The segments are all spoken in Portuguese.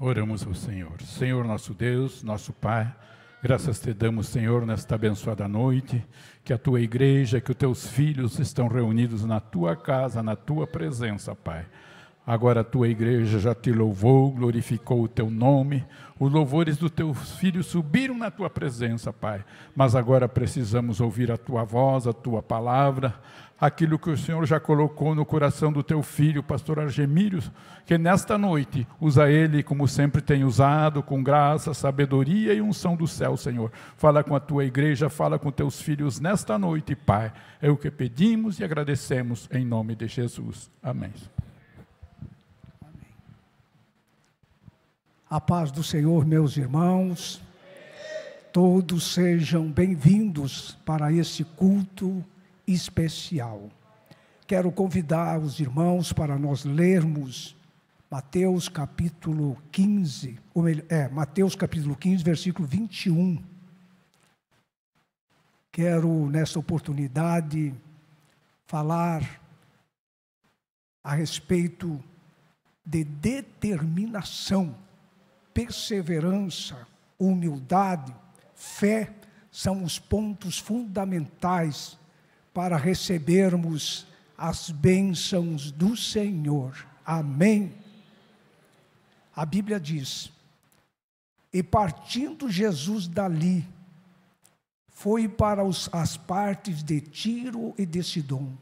Oramos ao Senhor. Senhor nosso Deus, nosso Pai, graças te damos, Senhor, nesta abençoada noite, que a tua igreja, que os teus filhos estão reunidos na tua casa, na tua presença, Pai. Agora a tua igreja já te louvou, glorificou o teu nome, os louvores dos teus filhos subiram na tua presença, Pai. Mas agora precisamos ouvir a tua voz, a tua palavra, aquilo que o Senhor já colocou no coração do teu filho, pastor Argemírio, que nesta noite usa ele como sempre tem usado, com graça, sabedoria e unção do céu, Senhor. Fala com a tua igreja, fala com teus filhos nesta noite, Pai. É o que pedimos e agradecemos em nome de Jesus. Amém. A paz do Senhor, meus irmãos, todos sejam bem-vindos para esse culto especial. Quero convidar os irmãos para nós lermos Mateus capítulo 15, Mateus capítulo 15, versículo 21. Quero, nessa oportunidade, falar a respeito de determinação, perseverança, humildade, fé, são os pontos fundamentais para recebermos as bênçãos do Senhor. Amém. A Bíblia diz: e partindo Jesus dali, foi para as partes de Tiro e de Sidom.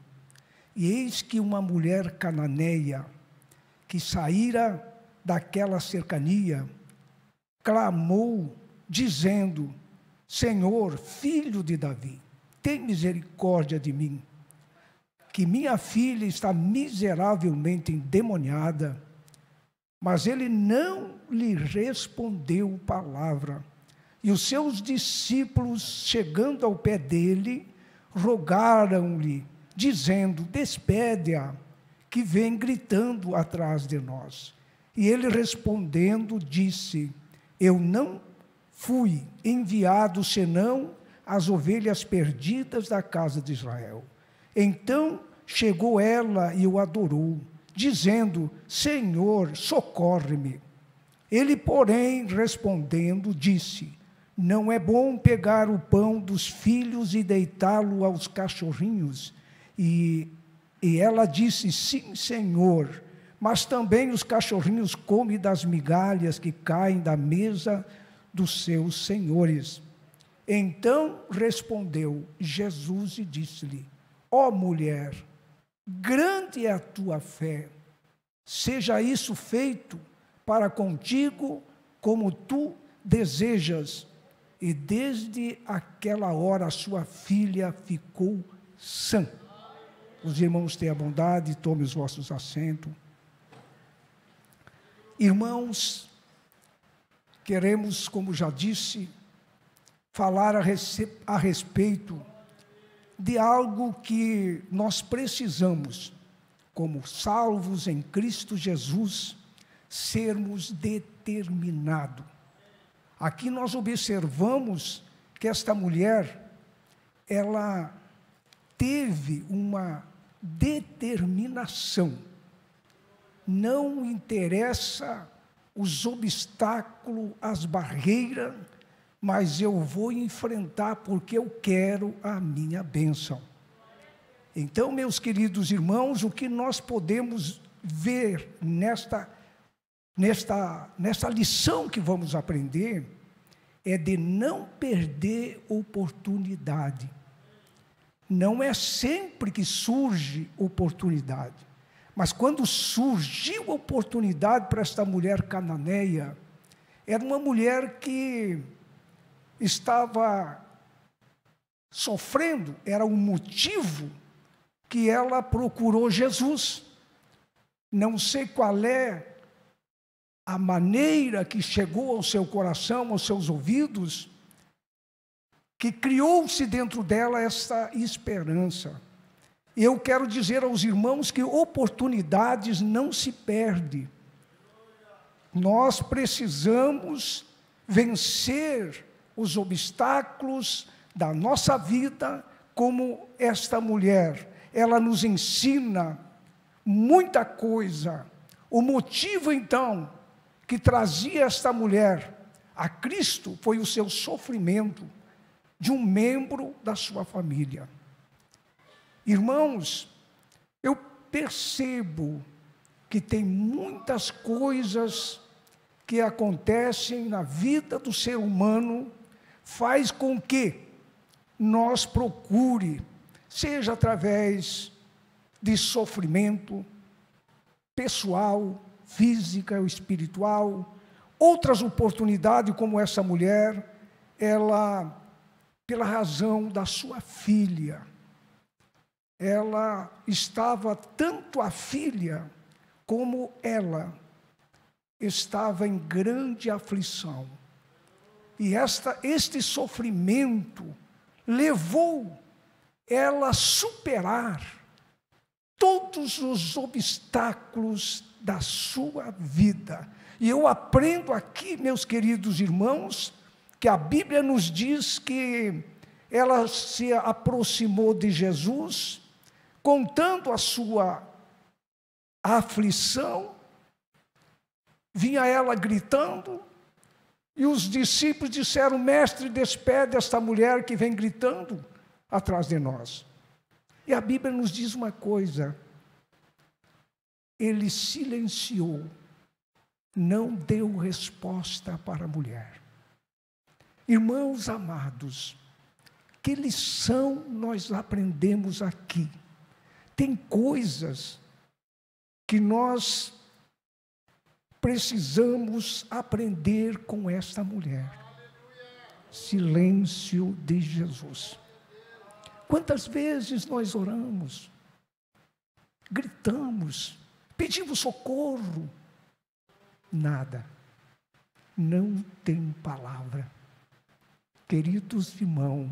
E eis que uma mulher cananeia, que saíra daquela cercania, clamou, dizendo: Senhor, filho de Davi, tem misericórdia de mim, que minha filha está miseravelmente endemoniada. Mas ele não lhe respondeu palavra. E os seus discípulos, chegando ao pé dele, rogaram-lhe, dizendo: despede-a, que vem gritando atrás de nós. E ele respondendo disse: eu não fui enviado senão as ovelhas perdidas da casa de Israel. Então chegou ela e o adorou, dizendo: Senhor, socorre-me. Ele, porém, respondendo, disse: não é bom pegar o pão dos filhos e deitá-lo aos cachorrinhos. E ela disse: sim, Senhor, mas também os cachorrinhos comem das migalhas que caem da mesa dos seus senhores. Então respondeu Jesus e disse-lhe: ó mulher, grande é a tua fé, seja isso feito para contigo como tu desejas. E desde aquela hora a sua filha ficou sã. Os irmãos tenham a bondade, tomem os vossos assentos. Irmãos, queremos, como já disse, falar a respeito de algo que nós precisamos, como salvos em Cristo Jesus, sermos determinados. Aqui nós observamos que esta mulher, ela teve uma determinação. Não interessa os obstáculos, as barreiras, mas eu vou enfrentar porque eu quero a minha bênção. Então, meus queridos irmãos, o que nós podemos ver nesta lição que vamos aprender é de não perder oportunidade. Não é sempre que surge oportunidade, mas quando surgiu a oportunidade para esta mulher cananeia, era uma mulher que estava sofrendo, era um motivo que ela procurou Jesus. Não sei qual é a maneira que chegou ao seu coração, aos seus ouvidos, que criou-se dentro dela essa esperança. Eu quero dizer aos irmãos que oportunidades não se perdem. Nós precisamos vencer os obstáculos da nossa vida, como esta mulher. Ela nos ensina muita coisa. O motivo, então, que trazia esta mulher a Cristo foi o seu sofrimento de um membro da sua família. Irmãos, eu percebo que tem muitas coisas que acontecem na vida do ser humano, faz com que nós procure, seja através de sofrimento pessoal, física ou espiritual, outras oportunidades como essa mulher, ela, pela razão da sua filha, ela estava, tanto a filha como ela, estava em grande aflição. E este sofrimento levou ela a superar todos os obstáculos da sua vida. E eu aprendo aqui, meus queridos irmãos, que a Bíblia nos diz que ela se aproximou de Jesus, contando a sua aflição, vinha ela gritando, e os discípulos disseram: mestre, despede esta mulher que vem gritando atrás de nós. E a Bíblia nos diz uma coisa: ele silenciou, não deu resposta para a mulher. Irmãos amados, que lição nós aprendemos aqui? Tem coisas que nós precisamos aprender com esta mulher. Silêncio de Jesus. Quantas vezes nós oramos, gritamos, pedimos socorro, nada, não tem palavra. Queridos irmãos,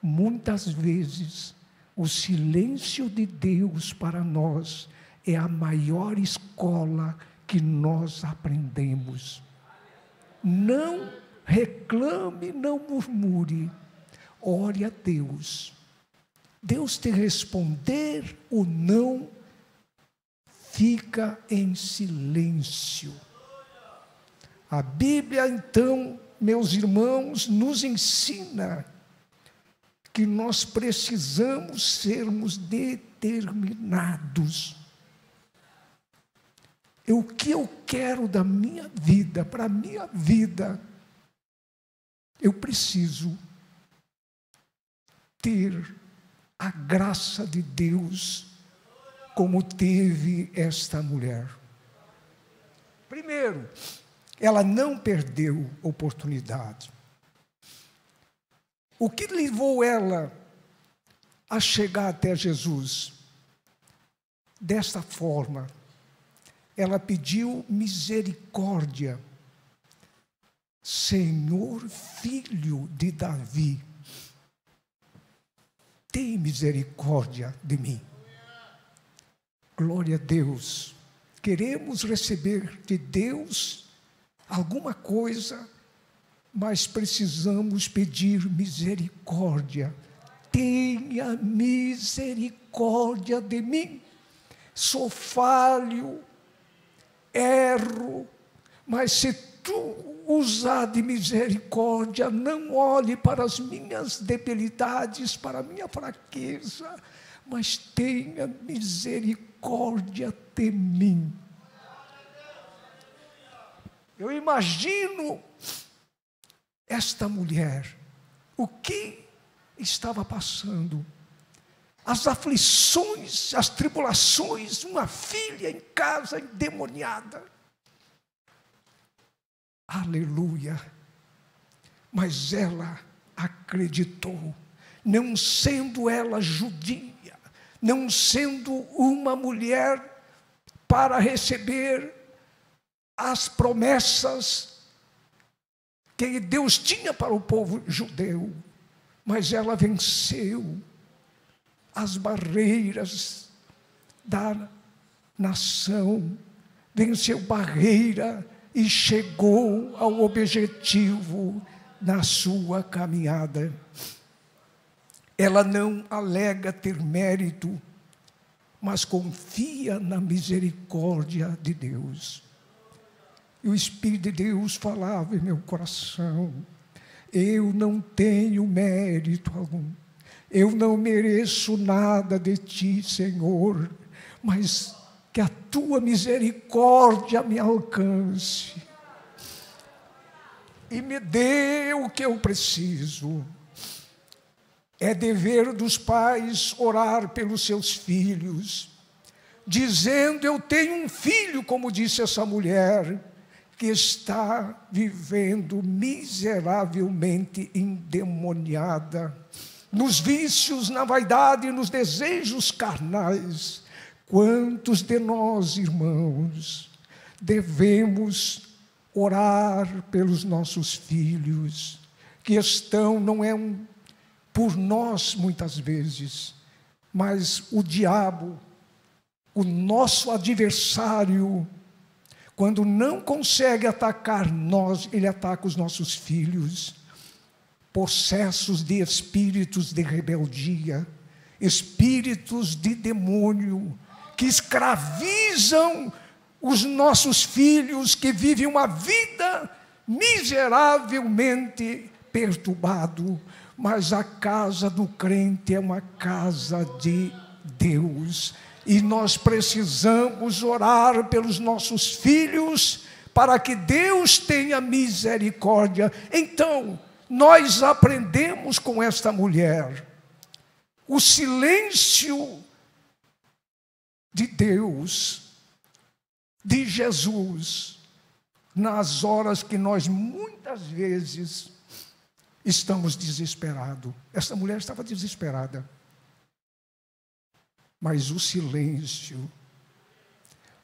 muitas vezes o silêncio de Deus para nós é a maior escola que nós aprendemos. Não reclame, não murmure, ore a Deus. Deus te responder ou não, fica em silêncio. A Bíblia, então, meus irmãos, nos ensina que nós precisamos sermos determinados. O que eu quero da minha vida, para a minha vida, eu preciso ter a graça de Deus como teve esta mulher. Primeiro, ela não perdeu oportunidade. O que levou ela a chegar até Jesus? Desta forma, ela pediu misericórdia. Senhor, filho de Davi, tem misericórdia de mim. Glória a Deus. Queremos receber de Deus alguma coisa, mas precisamos pedir misericórdia. Tenha misericórdia de mim. Sou falho, erro, mas se tu usar de misericórdia, não olhe para as minhas debilidades, para a minha fraqueza, mas tenha misericórdia de mim. Eu imagino esta mulher, o que estava passando, as aflições, as tribulações, uma filha em casa endemoniada. Aleluia! Mas ela acreditou, não sendo ela judia, não sendo uma mulher para receber as promessas que Deus tinha para o povo judeu, mas ela venceu as barreiras da nação, venceu barreira e chegou ao objetivo na sua caminhada. Ela não alega ter mérito, mas confia na misericórdia de Deus. E o Espírito de Deus falava em meu coração: eu não tenho mérito algum, eu não mereço nada de ti, Senhor, mas que a tua misericórdia me alcance e me dê o que eu preciso. É dever dos pais orar pelos seus filhos, dizendo: eu tenho um filho, como disse essa mulher, que está vivendo miseravelmente endemoniada, nos vícios, na vaidade e nos desejos carnais. Quantos de nós, irmãos, devemos orar pelos nossos filhos, que estão, não é por nós muitas vezes, mas o diabo, o nosso adversário, quando não consegue atacar nós, ele ataca os nossos filhos, possessos de espíritos de rebeldia, espíritos de demônio, que escravizam os nossos filhos, que vivem uma vida miseravelmente perturbado. Mas a casa do crente é uma casa de Deus, e nós precisamos orar pelos nossos filhos, para que Deus tenha misericórdia. Então, nós aprendemos com esta mulher o silêncio de Deus, de Jesus, nas horas que nós muitas vezes estamos desesperados. Esta mulher estava desesperada, mas o silêncio,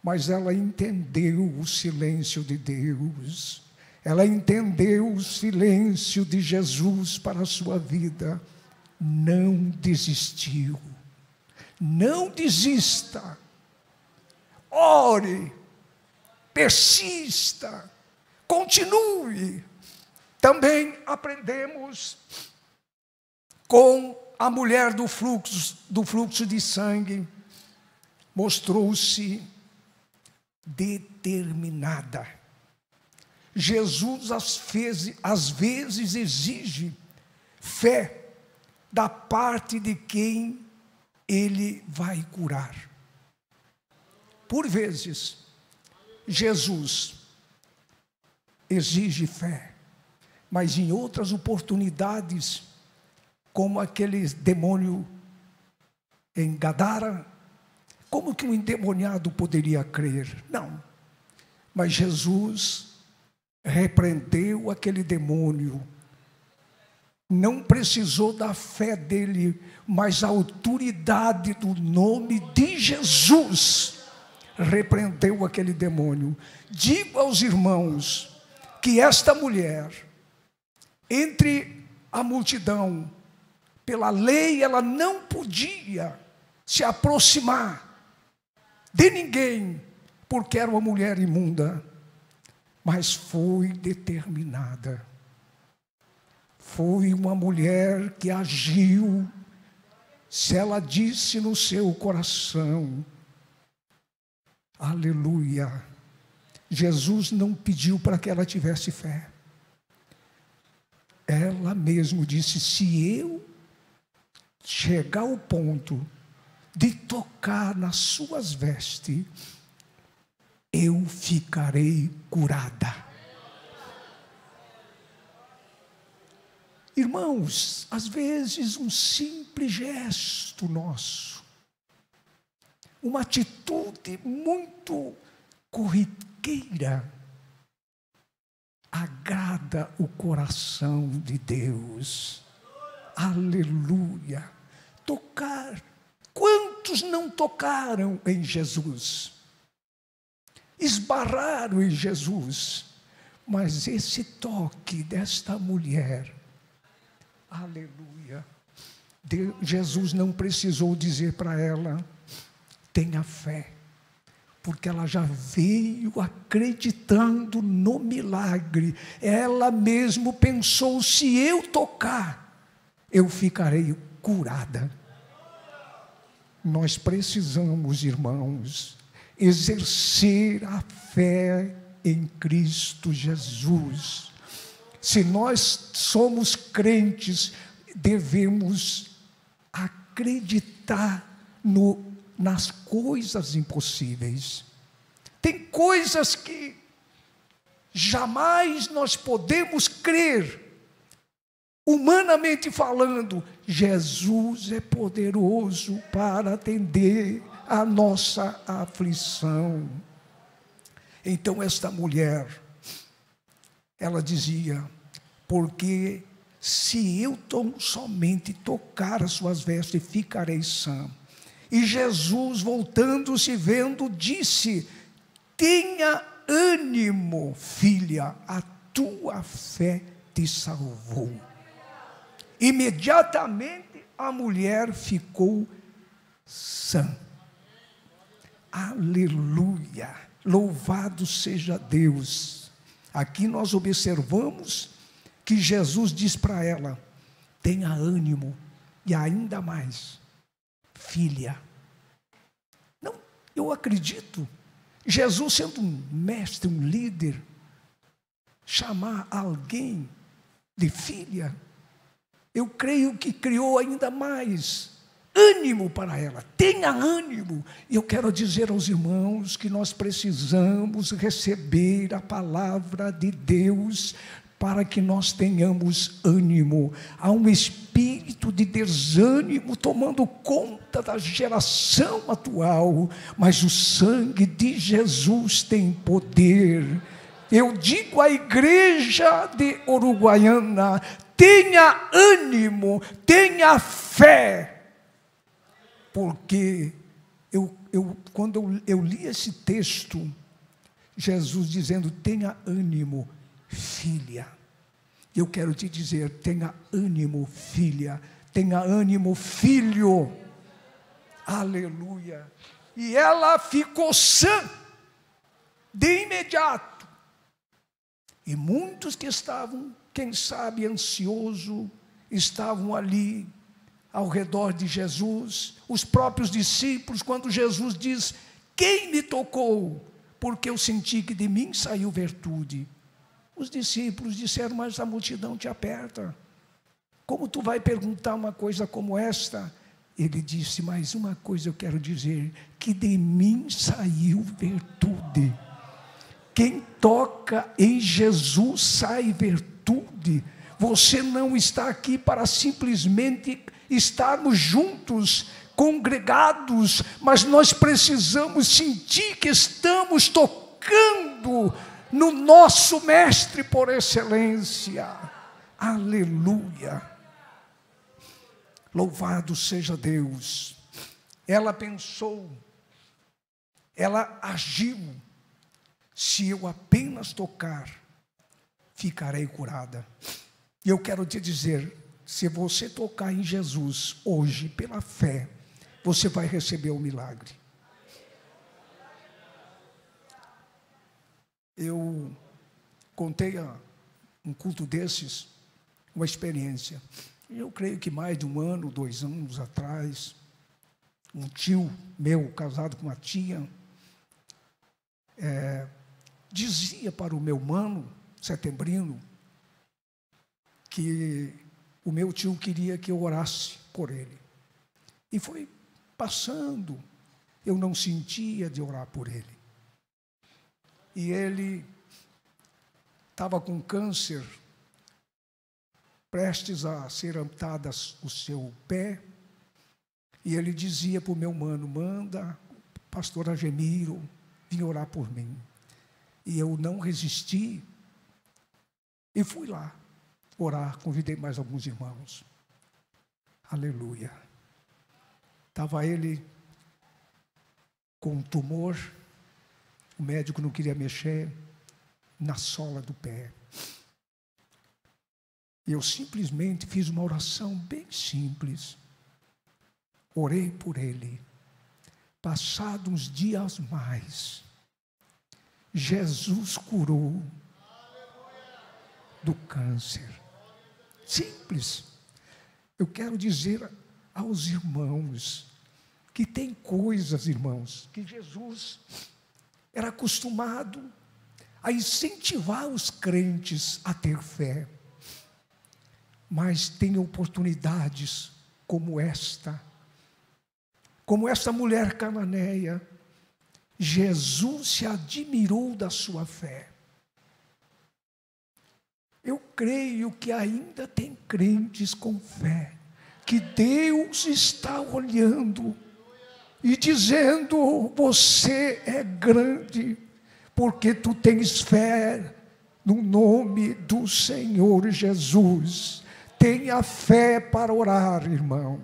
mas ela entendeu o silêncio de Deus, ela entendeu o silêncio de Jesus para a sua vida, não desistiu. Não desista, ore, persista, continue. Também aprendemos com a mulher do fluxo de sangue, mostrou-se determinada. Jesus às vezes exige fé da parte de quem Ele vai curar. Por vezes, Jesus exige fé, mas em outras oportunidades, como aquele demônio em Gadara, como que um endemoniado poderia crer? Não. Mas Jesus repreendeu aquele demônio. Não precisou da fé dele, mas a autoridade do nome de Jesus repreendeu aquele demônio. Digo aos irmãos que esta mulher, entre a multidão, pela lei, ela não podia se aproximar de ninguém, porque era uma mulher imunda, mas foi determinada. Foi uma mulher que agiu. Se ela disse no seu coração, aleluia, Jesus não pediu para que ela tivesse fé. Ela mesmo disse: se eu chegar ao ponto de tocar nas suas vestes, eu ficarei curada. Irmãos, às vezes um simples gesto nosso, uma atitude muito corriqueira, agrada o coração de Deus. Aleluia. Tocar. Quantos não tocaram em Jesus? Esbarraram em Jesus. Mas esse toque desta mulher, aleluia, Jesus não precisou dizer para ela: tenha fé, porque ela já veio acreditando no milagre. Ela mesmo pensou: se eu tocar, eu ficarei curada. Nós precisamos, irmãos, exercer a fé em Cristo Jesus. Se nós somos crentes, devemos acreditar nas coisas impossíveis. Tem coisas que jamais nós podemos crer. Humanamente falando, Jesus é poderoso para atender a nossa aflição. Então esta mulher, ela dizia: porque se eu somente tocar as suas vestes, ficarei sã. E Jesus, voltando-se, vendo, disse: tenha ânimo, filha, a tua fé te salvou. Imediatamente a mulher ficou sã. Aleluia! Louvado seja Deus. Aqui nós observamos que Jesus diz para ela: tenha ânimo, e ainda mais, filha. Não, eu acredito, Jesus sendo um mestre, um líder, chamar alguém de filha, eu creio que criou ainda mais ânimo para ela. Tenha ânimo. E eu quero dizer aos irmãos que nós precisamos receber a palavra de Deus para que nós tenhamos ânimo. Há um espírito de desânimo tomando conta da geração atual, mas o sangue de Jesus tem poder. Eu digo à igreja de Uruguaiana: tenha ânimo, tenha fé. Porque quando eu li esse texto, Jesus dizendo: tenha ânimo, filha. Eu quero te dizer: tenha ânimo, filha. Tenha ânimo, filho. Aleluia. E ela ficou sã de imediato. E muitos que estavam, quem sabe, ansiosos, estavam ali ao redor de Jesus. Os próprios discípulos, quando Jesus diz: quem me tocou? Porque eu senti que de mim saiu virtude. Os discípulos disseram: mas a multidão te aperta. Como tu vai perguntar uma coisa como esta? Ele disse: mas uma coisa eu quero dizer, que de mim saiu virtude. Quem toca em Jesus sai virtude. Você não está aqui para simplesmente estarmos juntos, congregados, mas nós precisamos sentir que estamos tocando no nosso mestre por excelência. Aleluia! Louvado seja Deus. Ela pensou, ela agiu: se eu apenas tocar, ficarei curada. E eu quero te dizer, se você tocar em Jesus hoje, pela fé, você vai receber o milagre. Eu contei a um culto desses uma experiência. Eu creio que mais de 1 ano, 2 anos atrás, um tio meu, casado com uma tia, dizia para o meu mano, setembrino, que o meu tio queria que eu orasse por ele. E foi passando, eu não sentia de orar por ele. E ele estava com câncer, prestes a ser amputado o seu pé, e ele dizia para o meu mano: manda o pastor Agemiro vir orar por mim. E eu não resisti, e fui lá orar, convidei mais alguns irmãos. Aleluia. Estava ele com um tumor, o médico não queria mexer, na sola do pé. Eu simplesmente fiz uma oração bem simples. Orei por ele. Passados uns dias mais, Jesus curou do câncer. Simples. Eu quero dizer aos irmãos que tem coisas, irmãos, que Jesus era acostumado a incentivar os crentes a ter fé. Mas tem oportunidades como esta mulher cananeia. Jesus se admirou da sua fé. Eu creio que ainda tem crentes com fé, que Deus está olhando e dizendo: você é grande, porque tu tens fé no nome do Senhor Jesus. Tenha fé para orar, irmão.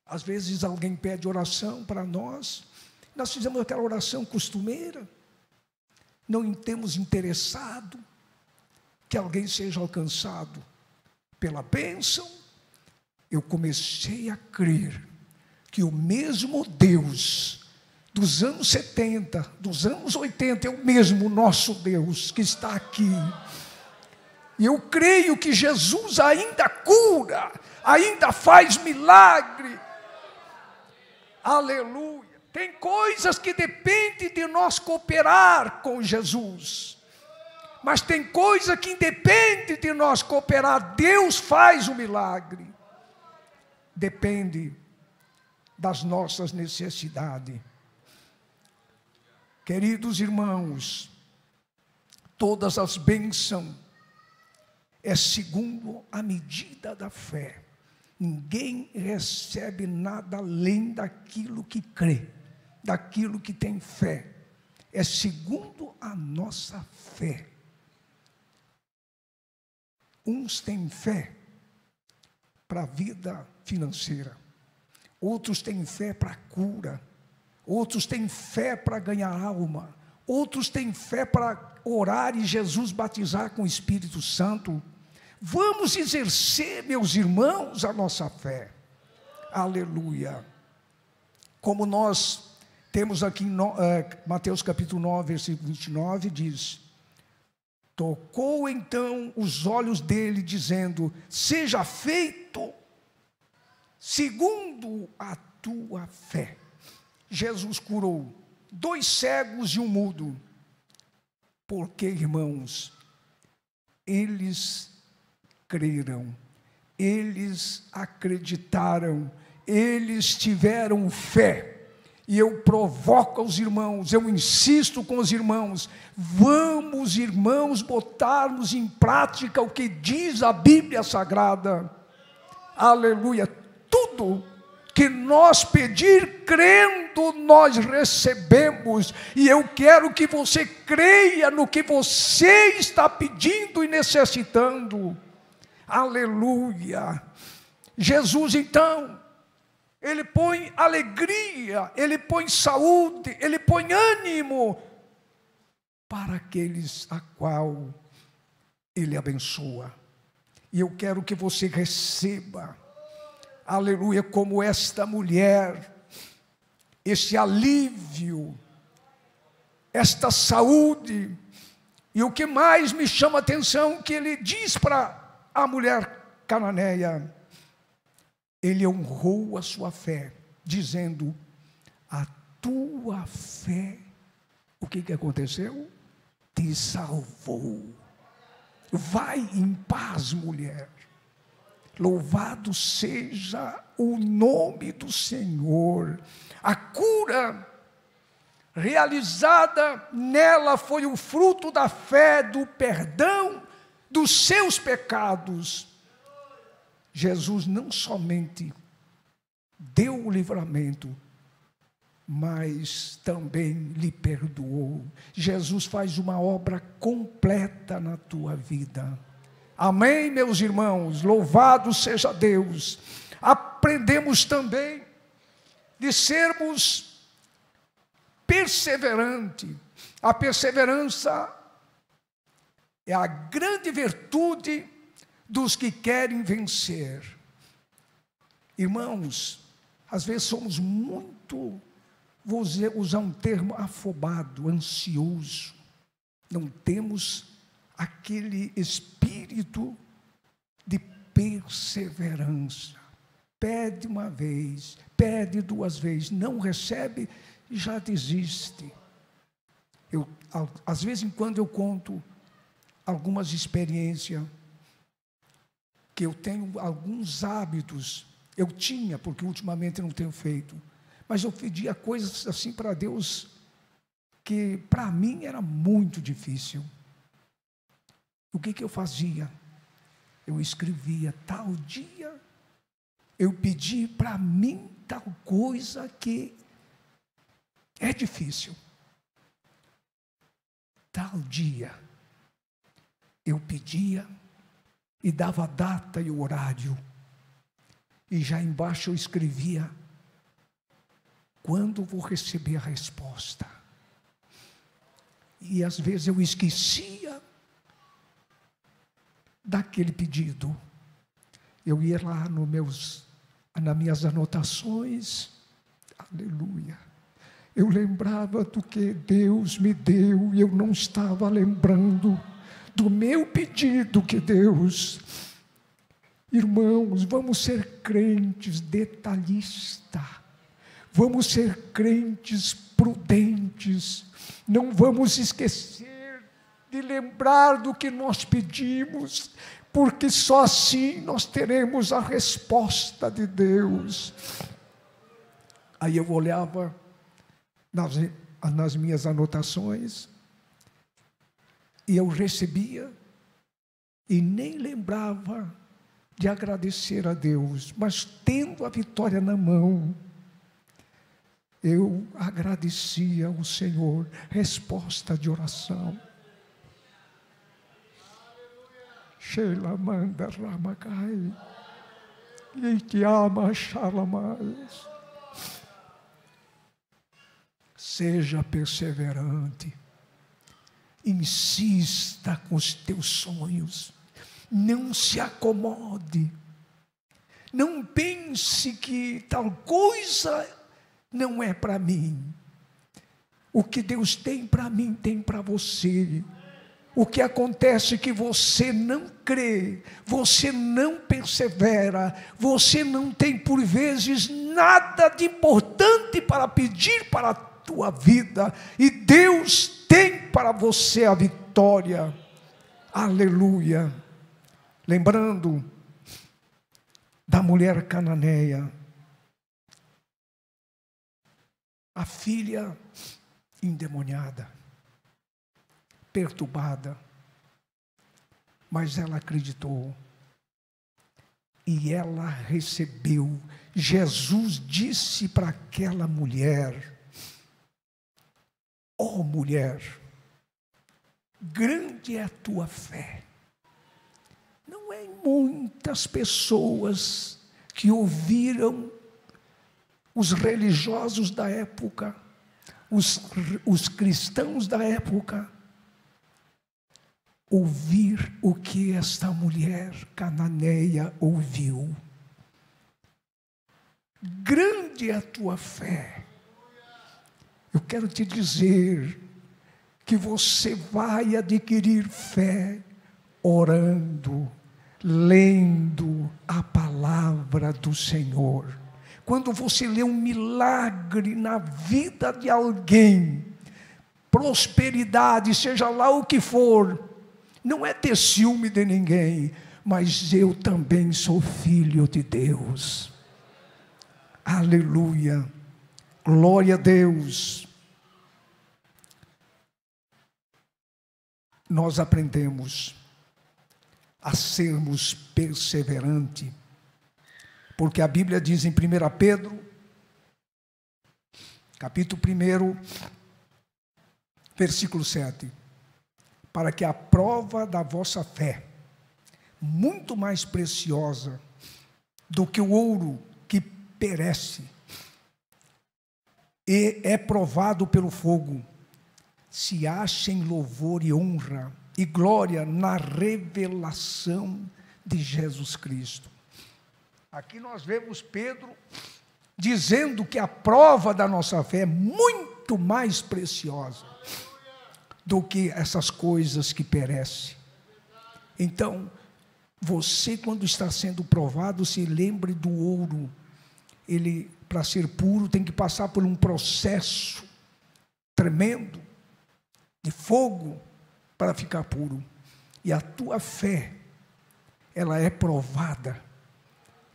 Às vezes alguém pede oração para nós, nós fizemos aquela oração costumeira, não temos interessado que alguém seja alcançado pela bênção. Eu comecei a crer que o mesmo Deus dos anos 70, dos anos 80, é o mesmo nosso Deus que está aqui. E eu creio que Jesus ainda cura, ainda faz milagre. Aleluia. Tem coisas que dependem de nós cooperar com Jesus. Mas tem coisa que independe de nós cooperar. Deus faz o milagre. Depende das nossas necessidades. Queridos irmãos, todas as bênçãos é segundo a medida da fé. Ninguém recebe nada além daquilo que crê, daquilo que tem fé. É segundo a nossa fé. Uns têm fé para a vida financeira, outros têm fé para a cura, outros têm fé para ganhar alma, outros têm fé para orar e Jesus batizar com o Espírito Santo. Vamos exercer, meus irmãos, a nossa fé. Aleluia. Como nós temos aqui em Mateus capítulo 9, versículo 29, diz: tocou então os olhos dele, dizendo: seja feito segundo a tua fé. Jesus curou 2 cegos e um mudo. Porque, irmãos, eles creram, eles acreditaram, eles tiveram fé. E eu provoco os irmãos, eu insisto com os irmãos: vamos, irmãos, botarmos em prática o que diz a Bíblia Sagrada. Aleluia. Tudo que nós pedir crendo, nós recebemos. E eu quero que você creia no que você está pedindo e necessitando. Aleluia. Jesus, então, Ele põe alegria, Ele põe saúde, Ele põe ânimo para aqueles a qual Ele abençoa. E eu quero que você receba, aleluia, como esta mulher, esse alívio, esta saúde. E o que mais me chama a atenção, que ele diz para a mulher cananeia, ele honrou a sua fé, dizendo: a tua fé, o que aconteceu? Te salvou. Vai em paz, mulher. Louvado seja o nome do Senhor. A cura realizada nela foi o fruto da fé, do perdão dos seus pecados. Jesus não somente deu o livramento, mas também lhe perdoou. Jesus faz uma obra completa na tua vida. Amém, meus irmãos? Louvado seja Deus. Aprendemos também de sermos perseverantes. A perseverança é a grande virtude dos que querem vencer. Irmãos, às vezes somos muito, vou usar um termo, afobado, ansioso. Não temos aquele espírito de perseverança. Pede uma vez, pede 2 vezes, não recebe, já desiste. Às vezes em quando eu conto algumas experiências, que eu tenho alguns hábitos, eu tinha, porque ultimamente não tenho feito, mas eu pedia coisas assim para Deus, que para mim era muito difícil. O que eu fazia? Eu escrevia, tal dia, eu pedi para mim tal coisa que é difícil. Tal dia, eu pedia e dava a data e o horário. E já embaixo eu escrevia, quando vou receber a resposta. E às vezes eu esquecia daquele pedido. Eu ia lá nas minhas anotações, aleluia. Eu lembrava do que Deus me deu e eu não estava lembrando do meu pedido que Deus... Irmãos, vamos ser crentes detalhistas, vamos ser crentes prudentes, não vamos esquecer de lembrar do que nós pedimos, porque só assim nós teremos a resposta de Deus. Aí eu olhava nas minhas anotações, e eu recebia, e nem lembrava de agradecer a Deus, mas tendo a vitória na mão, eu agradecia ao Senhor, resposta de oração. Sheila manda ramacai, e te ama shalamais. Seja perseverante, insista com os teus sonhos. Não se acomode, não pense que tal coisa não é para mim. O que Deus tem para mim, tem para você. O que acontece é que você não crê, você não persevera, você não tem por vezes nada de importante para pedir para a tua vida, e Deus tem para você a vitória. Aleluia. Lembrando da mulher cananeia, a filha endemoniada, perturbada, mas ela acreditou e ela recebeu. Jesus disse para aquela mulher: ó mulher, grande é a tua fé. Não é muitas pessoas que ouviram os religiosos da época, os cristãos da época, ouvir o que esta mulher cananeia ouviu. Grande é a tua fé. Eu quero te dizer que você vai adquirir fé orando, lendo a palavra do Senhor. Quando você lê um milagre na vida de alguém, prosperidade, seja lá o que for, não é ter ciúme de ninguém, mas eu também sou filho de Deus. Aleluia, glória a Deus. Nós aprendemos a sermos perseverantes, porque a Bíblia diz em 1 Pedro, capítulo 1, versículo 7, para que a prova da vossa fé, muito mais preciosa do que o ouro que perece, e é provado pelo fogo, se ache em louvor e honra e glória na revelação de Jesus Cristo. Aqui nós vemos Pedro dizendo que a prova da nossa fé é muito mais preciosa do que essas coisas que perecem. Então, você, quando está sendo provado, se lembre do ouro. Ele, para ser puro, tem que passar por um processo tremendo. de fogo para ficar puro. E a tua fé, ela é provada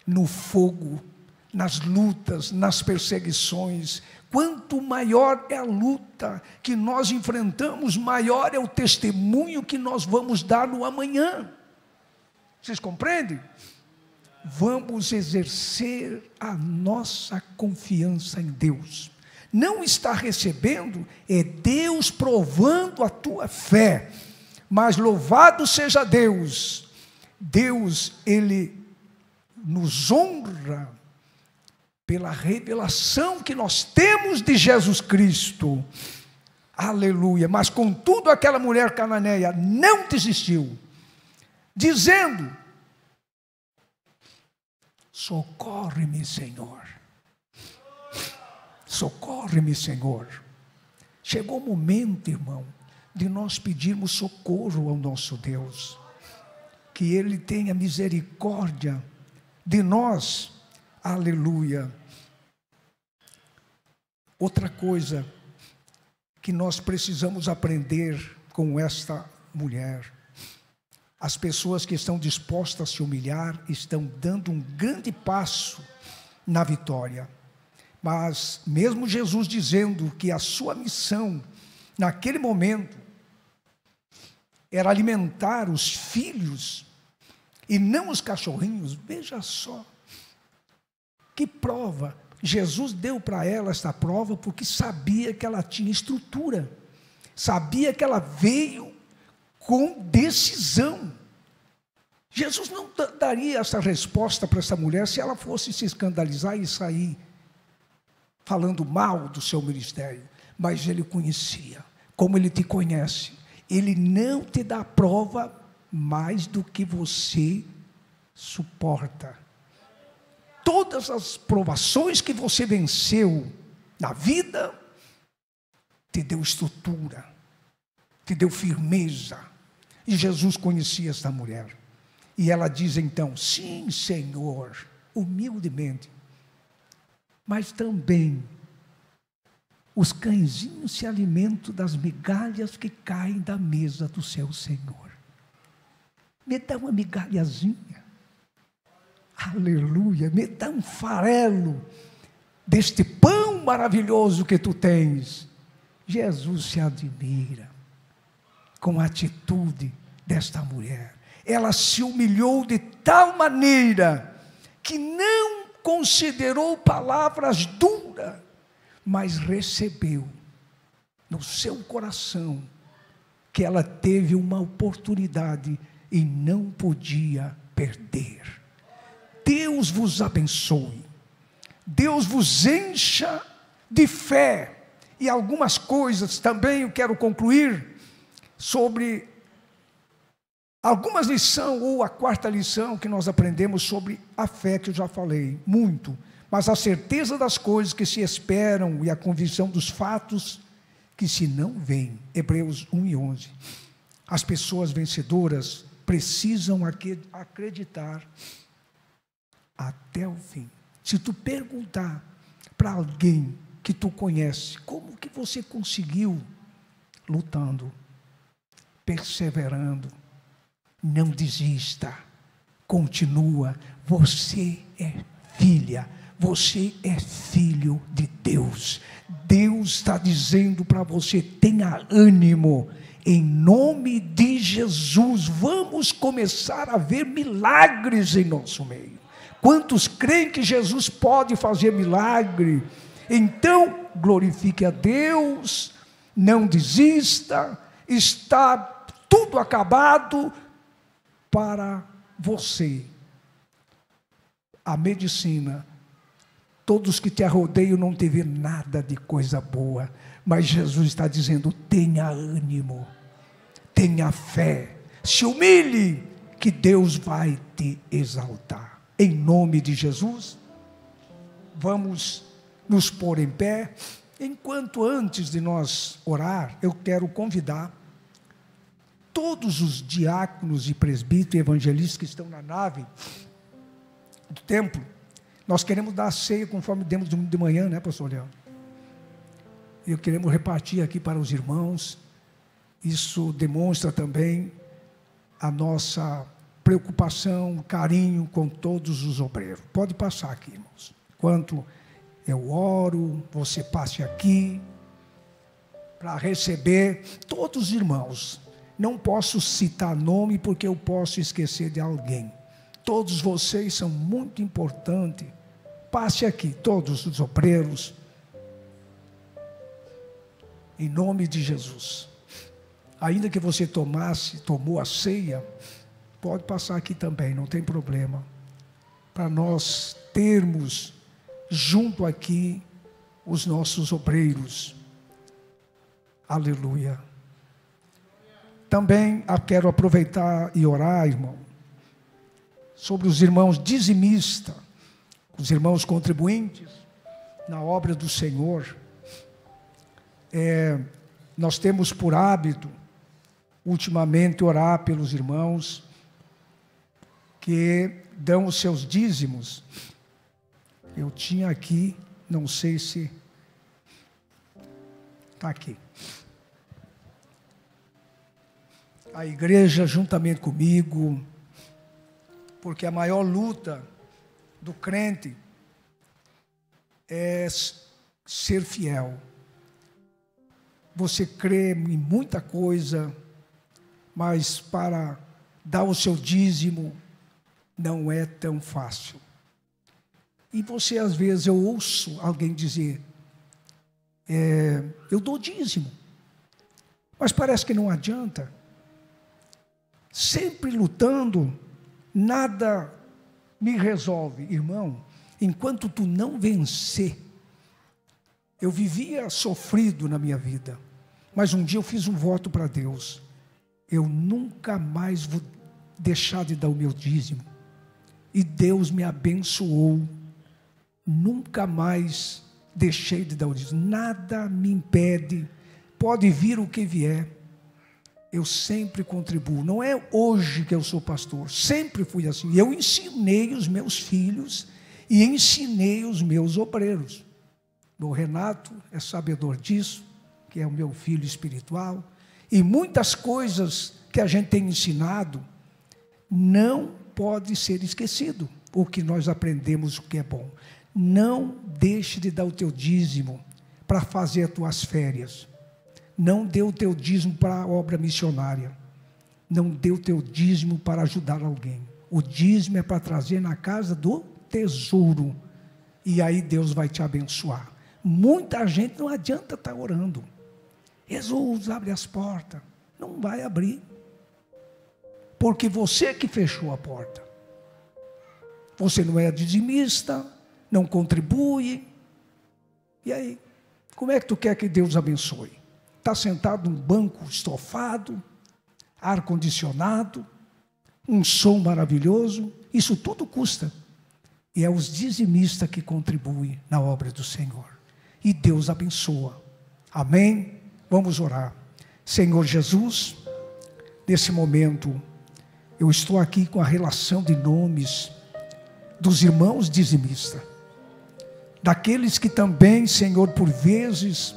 no fogo, nas lutas, nas perseguições. Quanto maior é a luta que nós enfrentamos, maior é o testemunho que nós vamos dar no amanhã. Vocês compreendem? Vamos exercer a nossa confiança em Deus. Não está recebendo, é Deus provando a tua fé. Mas louvado seja Deus. Deus, Ele nos honra pela revelação que nós temos de Jesus Cristo. Aleluia. Mas contudo aquela mulher cananeia não desistiu, dizendo: socorre-me, Senhor. Socorre-me, Senhor. Chegou o momento, irmão, de nós pedirmos socorro ao nosso Deus. Que Ele tenha misericórdia de nós. Aleluia. Outra coisa que nós precisamos aprender com esta mulher: as pessoas que estão dispostas a se humilhar estão dando um grande passo na vitória. Mas mesmo Jesus dizendo que a sua missão naquele momento era alimentar os filhos e não os cachorrinhos, veja só que prova. Jesus deu para ela esta prova porque sabia que ela tinha estrutura, sabia que ela veio com decisão. Jesus não daria essa resposta para essa mulher se ela fosse se escandalizar e sair falando mal do seu ministério. Mas Ele conhecia, como Ele te conhece. Ele não te dá prova mais do que você suporta. Todas as provações que você venceu na vida, te deu estrutura, te deu firmeza. E Jesus conhecia esta mulher. E ela diz então: sim, Senhor, humildemente. Mas também os cãezinhos se alimentam das migalhas que caem da mesa do seu Senhor. Me dá uma migalhazinha. Aleluia, me dá um farelo deste pão maravilhoso que tu tens. Jesus se admira com a atitude desta mulher. Ela se humilhou de tal maneira que não considerou palavras duras, mas recebeu no seu coração que ela teve uma oportunidade e não podia perder. Deus vos abençoe, Deus vos encha de fé. E algumas coisas também eu quero concluir sobre algumas lições, ou a quarta lição que nós aprendemos sobre a fé, que eu já falei muito, mas a certeza das coisas que se esperam e a convicção dos fatos que se não veem. Hebreus 1:11. As pessoas vencedoras precisam acreditar até o fim. Se tu perguntar para alguém que tu conhece, como que você conseguiu? Lutando, perseverando. Não desista, continua. Você é filha, você é filho de Deus. Deus está dizendo para você: tenha ânimo, em nome de Jesus. Vamos começar a ver milagres em nosso meio. Quantos creem que Jesus pode fazer milagre? Então, glorifique a Deus, não desista, está tudo acabado para você. A medicina, todos que te arrodeiam não te vê nada de coisa boa, mas Jesus está dizendo: tenha ânimo, tenha fé, se humilhe, que Deus vai te exaltar. Em nome de Jesus, vamos nos pôr em pé. Enquanto antes de nós orar, eu quero convidar todos os diáconos e presbíteros e evangelistas que estão na nave do templo. Nós queremos dar a ceia conforme demos de manhã, né, pastor Leandro? E queremos repartir aqui para os irmãos. Isso demonstra também a nossa preocupação, carinho com todos os obreiros. Pode passar aqui, irmãos. Enquanto eu oro, você passe aqui para receber todos os irmãos. Não posso citar nome porque eu posso esquecer de alguém. Todos vocês são muito importantes. Passe aqui, todos os obreiros. Em nome de Jesus. Ainda que você tomou a ceia, pode passar aqui também, não tem problema. Para nós termos junto aqui os nossos obreiros. Aleluia. Também quero aproveitar e orar, irmão, sobre os irmãos dizimistas, os irmãos contribuintes na obra do Senhor. Nós temos por hábito, ultimamente, orar pelos irmãos que dão os seus dízimos. Eu tinha aqui, não sei se está aqui. A igreja, juntamente comigo, porque a maior luta do crente é ser fiel. Você crê em muita coisa, mas para dar o seu dízimo não é tão fácil. E você, às vezes, eu ouço alguém dizer, eu dou dízimo, mas parece que não adianta. Sempre lutando, nada me resolve. Irmão, enquanto tu não vencer, eu vivia sofrido na minha vida, mas um dia eu fiz um voto para Deus, eu nunca mais vou deixar de dar o meu dízimo, e Deus me abençoou, nunca mais deixei de dar o dízimo, nada me impede, pode vir o que vier, eu sempre contribuo. Não é hoje que eu sou pastor, sempre fui assim. Eu ensinei os meus filhos e ensinei os meus obreiros. O Renato é sabedor disso, que é o meu filho espiritual. E muitas coisas que a gente tem ensinado não pode ser esquecido. O que nós aprendemos, o que é bom. Não deixe de dar o teu dízimo para fazer as tuas férias. Não dê o teu dízimo para a obra missionária. Não dê o teu dízimo para ajudar alguém. O dízimo é para trazer na casa do tesouro. E aí Deus vai te abençoar. Muita gente não adianta estar orando. Jesus, abre as portas. Não vai abrir. Porque você que fechou a porta. Você não é dizimista, não contribui. E aí? Como é que tu quer que Deus abençoe? Está sentado num banco estofado, ar-condicionado, um som maravilhoso, isso tudo custa. E é os dizimistas que contribuem na obra do Senhor. E Deus abençoa. Amém? Vamos orar. Senhor Jesus, nesse momento, eu estou aqui com a relação de nomes dos irmãos dizimistas. Daqueles que também, Senhor, por vezes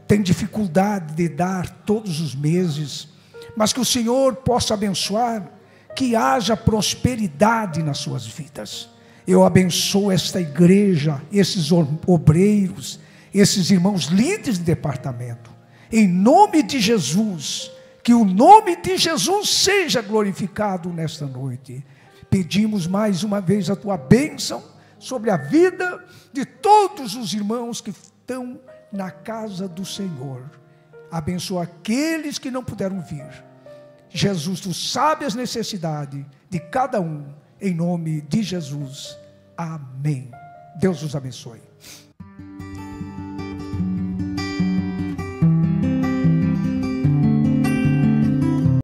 tem dificuldade de dar todos os meses, mas que o Senhor possa abençoar, que haja prosperidade nas suas vidas. Eu abençoo esta igreja, esses obreiros, esses irmãos líderes de departamento, em nome de Jesus, que o nome de Jesus seja glorificado nesta noite. Pedimos mais uma vez a tua bênção sobre a vida de todos os irmãos que estão na casa do Senhor. Abençoa aqueles que não puderam vir. Jesus, tu sabes as necessidades de cada um, em nome de Jesus. Amém. Deus os abençoe.